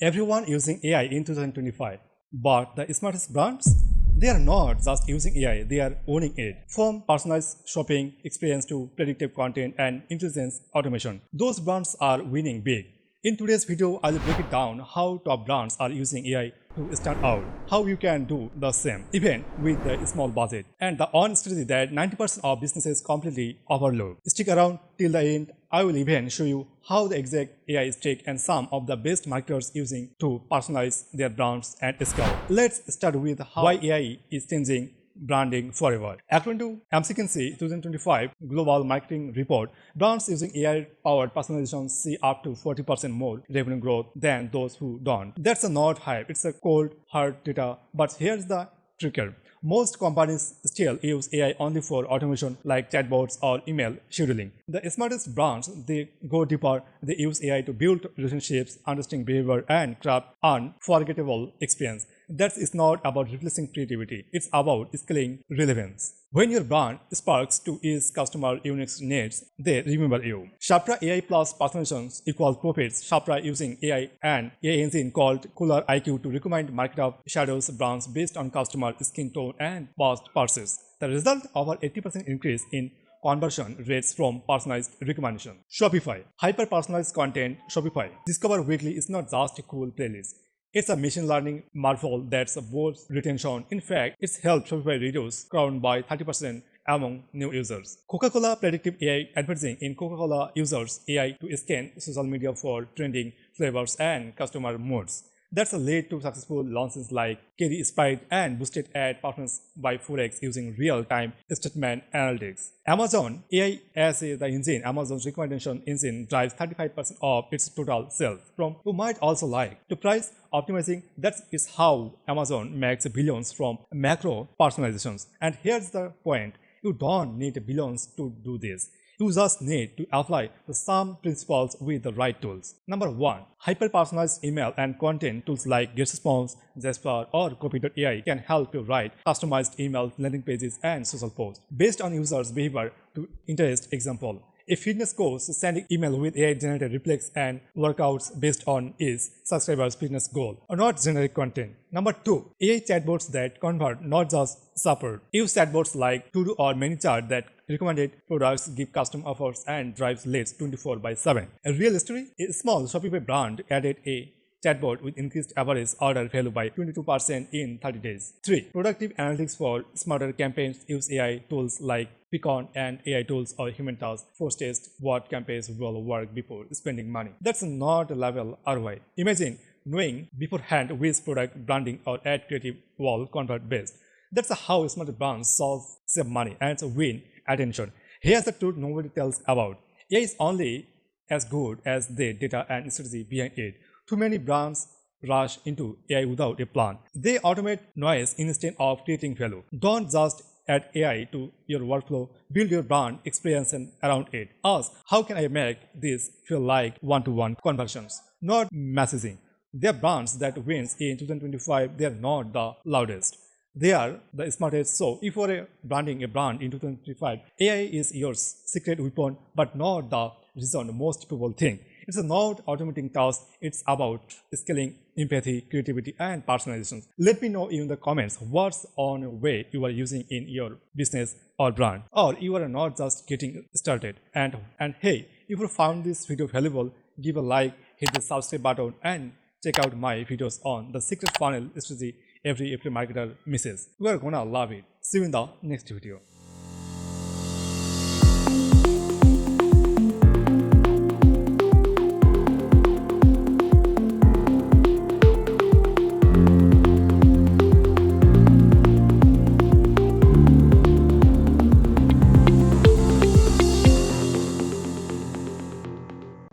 everyone using AI in 2025. But the smartest brands, they are not just using AI, they are owning it. From personalized shopping experience to predictive content and intelligence automation, those brands are winning big. In today's video, I'll break it down how top brands are using AI to stand out, how you can do the same, even with a small budget, and the on strategy that 90% of businesses completely overlook. Stick around till the end. I will even show you how the exact AI is take and some of the best marketers using to personalize their brands at scale. Let's start with why AI is changing branding forever. According to McKinsey 2025 Global Marketing Report, brands using AI-powered personalization see up to 40% more revenue growth than those who don't. That's not hype, it's a cold, hard data. But here's the trigger. Most companies still use AI only for automation like chatbots or email scheduling. The smartest brands, they go deeper. They use AI to build relationships, understand behavior, and craft unforgettable experience. That is not about replacing creativity. It's about scaling relevance. When your brand sparks to ease customer unique needs, they remember you. Shapra AI plus personalizations equals profits. Shapra using AI and AI engine called Cooler IQ to recommend market shadows brands based on customer skin tone and past purchase. The result, over 80% increase in conversion rates from personalized recommendation. Shopify, hyper-personalized content. Shopify Discover Weekly is not just a cool playlist. It's a machine learning marvel that's boosts retention. In fact, it's helped Shopify reduce crowd by 30% among new users. Coca-Cola predictive AI advertising in Coca-Cola users AI to scan social media for trending flavors and customer moods. That's led to successful launches like Kerry Sprite and boosted ad performance by 4x using real-time statement analytics. Amazon AI as the engine, Amazon's recommendation engine drives 35% of its total sales. From you might also like to price optimizing, that is how Amazon makes billions from macro personalizations. And here's the point, you don't need billions to do this. You just need to apply the same principles with the right tools. Number 1. Hyper-personalized email and content tools like GetResponse, Jasper, or Copy.ai can help you write customized email, landing pages, and social posts based on users' behavior to interest. Example: a fitness coach sending email with AI-generated reflex and workouts based on its subscribers' fitness goal, or not generic content. Number 2. AI chatbots that convert, not just support. Use chatbots like To-Do or ManyChat that recommended products, give custom offers, and drives leads 24/7. A real story: a small Shopify brand added a chatbot with increased average order value by 22% in 30 days. 3. Productive analytics for smarter campaigns. Use AI tools like Pecan and AI tools or human tasks. Force test what campaigns will work before spending money. That's not a level ROI. Imagine knowing beforehand which product, branding, or ad creative will convert best. That's how smart brands save money and win attention. Here's the truth nobody tells about. AI is only as good as the data and strategy behind it. Too many brands rush into AI without a plan. They automate noise instead of creating value. Don't just add AI to your workflow, build your brand experience around it. Ask, how can I make this feel like one-to-one conversions, not messaging. They are brands that wins in 2025. They are not the loudest. They are the smartest. So if you are branding a brand in 2025, AI is your secret weapon, but not the reason most people think. It's not automating tasks, it's about scaling empathy, creativity, and personalization. Let me know in the comments what's on a way you are using in your business or brand, or you are not just getting started. And hey, if you found this video valuable, give a like, hit the subscribe button, and check out my videos on the secret funnel strategy every marketer misses. You are gonna love it. See you in the next video.